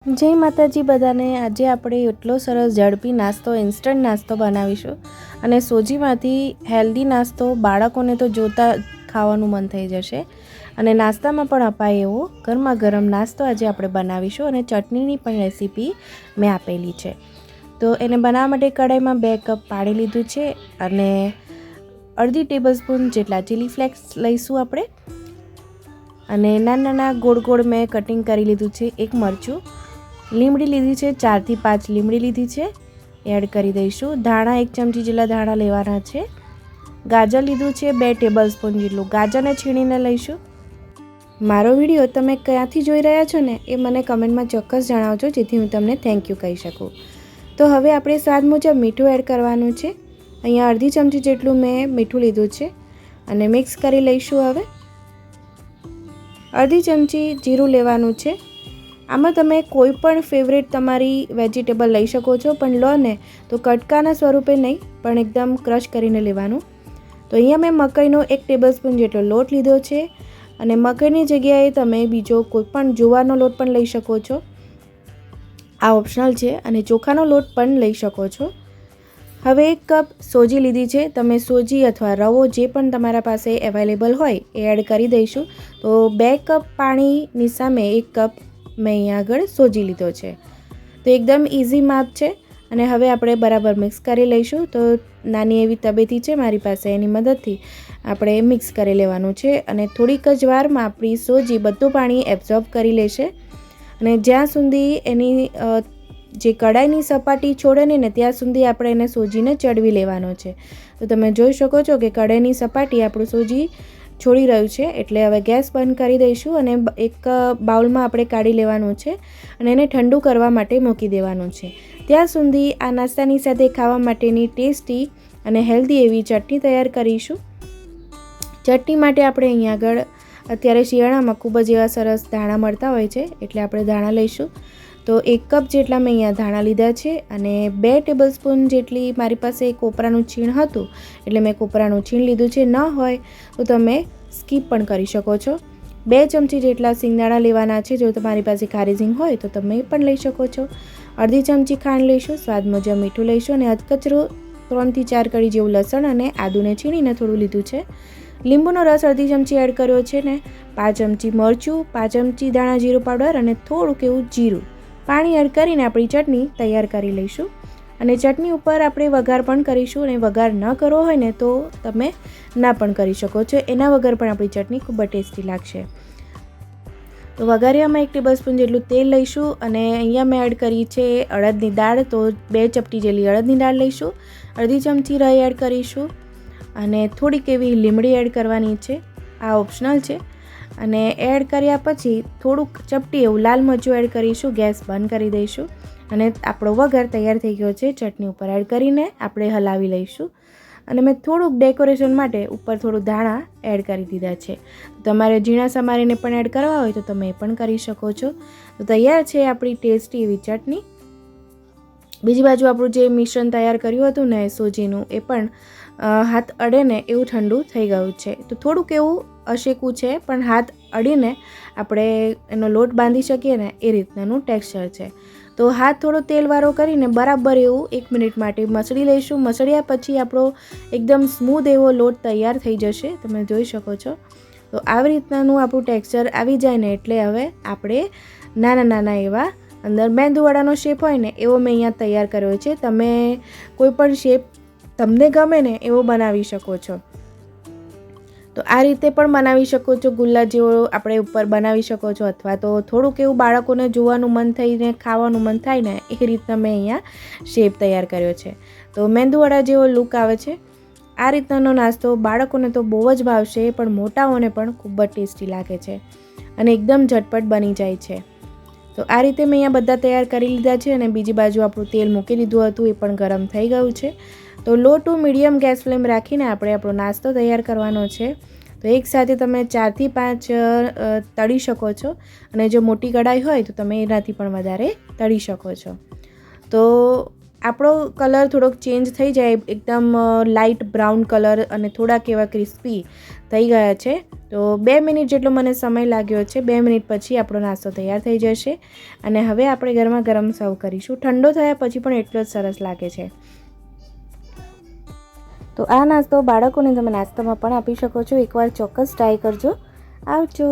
જય માતાજી બધાને। આજે આપણે એટલો સરસ ઝડપી નાસ્તો ઇન્સ્ટન્ટ નાસ્તો બનાવીશું અને સોજીમાંથી હેલ્ધી નાસ્તો બાળકોને તો જોતા ખાવાનું મન થઈ જશે અને નાસ્તામાં પણ અપાય એવો ગરમા ગરમ નાસ્તો આજે આપણે બનાવીશું અને ચટણીની પણ રેસીપી મેં આપેલી છે। તો એને બનાવવા માટે કઢાઈમાં 2 કપ પાણી લીધું છે અને અડધી ટેબલસ્પૂન જેટલા ચીલી ફ્લેક્સ લઈશું આપણે અને નાના નાના ગોળ ગોળ મેં કટિંગ કરી લીધું છે। એક મરચું, લીમડી લીધી છે, 4 થી 5 લીમડી લીધી છે, એડ કરી દઈશું। ધાણા 1 ચમચી જેટલા ધાણા લેવાના છે। ગાજર લીધું છે 2 ટેબલસ્પૂન જેટલું, ગાજરને છીણીને લઈશું। મારો વિડીયો તમે ક્યાંથી જોઈ રહ્યા છો ને એ મને કમેન્ટમાં ચોક્કસ જણાવજો, જેથી હું તમને થેન્ક યુ કહી શકું। તો હવે આપણે સ્વાદ મુજબ મીઠું એડ કરવાનું છે। અહીંયા અડધી ચમચી જેટલું મેં મીઠું લીધું છે અને મિક્સ કરી લઈશું। હવે અડધી ચમચી જીરું લેવાનું છે। આમાં તમે કોઈ પણ ફેવરેટ તમારી વેજીટેબલ લઈ શકો છો, પણ લો ને તો કટકાના સ્વરૂપે નહીં, પણ એકદમ ક્રશ કરીને લેવાનું। તો અહીંયા મેં મકાઈનો 1 ટેબલસ્પૂન જેટલો લોટ લીધો છે અને મકાઈની જગ્યાએ તમે બીજો કોઈ પણ જુવારનો લોટ પણ લઈ શકો છો, આ ઓપ્શનલ છે, અને ચોખાનો લોટ પણ લઈ શકો છો। હવે 1 કપ સોજી લીધી છે, તમે સોજી અથવા રવો જે પણ તમારા પાસે અવેલેબલ હોય એ એડ કરી દઈશું। તો 2 કપ પાણીની સામે 1 કપ મેં અહીંયા આગળ સોજી લીધો છે। તો એકદમ ઇઝી માપ છે અને હવે આપણે બરાબર મિક્સ કરી લઈશું। તો નાની એવી તબેથી છે મારી પાસે, એની મદદથી આપણે મિક્સ કરી લેવાનું છે અને થોડીક જ વારમાં આપણી સોજી બધું પાણી એબ્ઝોર્બ કરી લેશે અને જ્યાં સુધી એની જે કડાઈની સપાટી છોડે ને ત્યાં સુધી આપણે એને સોજીને ચડવી લેવાનો છે। તો તમે જોઈ શકો છો કે કડાઈની સપાટી આપણું સોજી છોડી રહ્યું છે, એટલે હવે ગેસ બંધ કરી દઈશું અને એક બાઉલમાં આપણે કાઢી લેવાનું છે અને એને ઠંડુ કરવા માટે મૂકી દેવાનું છે। ત્યાં સુધી આ નાસ્તાની સાથે ખાવા માટેની ટેસ્ટી અને હેલ્ધી એવી ચટણી તૈયાર કરીશું। ચટણી માટે આપણે અહીંયા આગળ અત્યારે શિયાળામાં ખૂબ જ એવા સરસ ધાણા મળતા હોય છે, એટલે આપણે ધાણા લઈશું। તો 1 કપ જેટલા મેં અહીંયા ધાણા લીધા છે અને 2 ટેબલસ્પૂન જેટલી મારી પાસે કોપરાનું છીણ હતું, એટલે મેં કોપરાનું છીણ લીધું છે। ન હોય તો તમે સ્કીપ પણ કરી શકો છો। 2 ચમચી જેટલા સિંગદાણા લેવાના છે, જો તમારી પાસે ખારી ઝીંગ હોય તો તમે એ પણ લઈ શકો છો। અડધી ચમચી ખાંડ લઈશું, સ્વાદ મુજબ મીઠું લઈશું અને અધકચરું 3 થી 4 કળી જેવું લસણ અને આદુને છીણીને થોડું લીધું છે। લીંબુનો રસ અડધી ચમચી એડ કર્યો છે ને 5 ચમચી મરચું, 5 ચમચી દાણા જીરું પાવડર અને થોડુંક એવું જીરું પાણી એડ કરીને આપણી ચટણી તૈયાર કરી લઈશું। અને ચટણી ઉપર આપણે વઘાર પણ કરીશું અને વઘાર ન કરવો હોય ને તો તમે ના પણ કરી શકો છો, એના વગર પણ આપણી ચટણી ખૂબ જ ટેસ્ટી લાગશે। તો વઘારિયામાં 1 ટેબલસ્પૂન જેટલું તેલ લઈશું અને અહીંયા મેં એડ કરી છે અડદની દાળ, તો 2 ચપટી જેટલી અડદની દાળ લઈશું, અડધી ચમચી રાઈ એડ કરીશું અને થોડીક એવી લીમડી એડ કરવાની છે, આ ઓપ્શનલ છે। અને એડ કર્યા પછી થોડુંક ચપટી એવું લાલ મરચું એડ કરીશું, ગેસ બંધ કરી દઈશું અને આપણો વઘાર તૈયાર થઈ ગયો છે। ચટણી ઉપર એડ કરીને આપણે હલાવી લઈશું અને મેં થોડુંક ડેકોરેશન માટે ઉપર થોડું ધાણા એડ કરી દીધા છે। તમારે ઝીણા સમારીને પણ એડ કરવા હોય તો તમે એ પણ કરી શકો છો। તો તૈયાર છે આપણી ટેસ્ટી એવી ચટણી। બીજી બાજુ આપણું જે મિશ્રણ તૈયાર કર્યું હતું ને સોજીનું, એ પણ હાથ અડે ને એવું ઠંડુ થઈ ગયું છે। તો થોડુંક એવું અશેકું છે, પણ હાથ અડીને આપણે એનો લોટ બાંધી શકીએ ને એ રીતનાનું ટેક્સચર છે। તો હાથ થોડો તેલવાળો કરીને બરાબર એવું 1 મિનિટ માટે મસળી લઈશું। મસળ્યા પછી આપણો એકદમ સ્મૂધ એવો લોટ તૈયાર થઈ જશે, તમે જોઈ શકો છો। તો આવી રીતનાનું આપણું ટેક્સચર આવી જાય ને એટલે હવે આપણે નાના નાના એવા અંદર મેંદુવડાનો શેપ હોય ને એવો મેં અહીંયા તૈયાર કર્યો છે। તમે કોઈ પણ શેપ તમને ગમે ને એવો બનાવી શકો છો। તો આ રીતે પણ બનાવી શકો છો, ગુલ્લા જેવો આપણે ઉપર બનાવી શકો છો, અથવા તો થોડુંક એવું બાળકોને જોવાનું મન થઈને ખાવાનું મન થાય ને એ રીતના મેં અહીંયા શેપ તૈયાર કર્યો છે। તો મેંદુવડા જેવો લુક આવે છે। આ રીતનાનો નાસ્તો બાળકોને તો બહુ જ ભાવશે, પણ મોટાઓને પણ ખૂબ જ ટેસ્ટી લાગે છે અને એકદમ ઝટપટ બની જાય છે। તો આ રીતે મેં અહીંયા બધા તૈયાર કરી લીધા છે અને બીજી બાજુ આપણું તેલ મૂકી દીધું હતું, એ પણ ગરમ થઈ ગયું છે। તો લો ટુ મીડિયમ ગેસ ફ્લેમ રાખીને આપણે આપણો નાસ્તો તૈયાર કરવાનો છે। તો એકસાથે તમે 4 થી 5 તળી શકો છો અને જો મોટી કઢાઈ હોય તો તમે એનાથી પણ વધારે તળી શકો છો। તો આપણો કલર થોડોક ચેન્જ થઈ જાય, એકદમ લાઇટ બ્રાઉન કલર અને થોડાક એવા ક્રિસ્પી થઈ ગયા છે. તો 2 મિનિટ જેટલો મને સમય લાગ્યો છે. 2 મિનિટ પછી આપણો નાસ્તો તૈયાર થઈ જશે અને હવે આપણે ગરમા ગરમ સર્વ કરીશું. ઠંડો થયા પછી પણ એટલો જ સરસ લાગે છે. તો આ નાસ્તો બાળકોને તમે નાસ્તામાં પણ આપી શકો છો. એકવાર ચોક્કસ ટ્રાય કરજો. આવજો.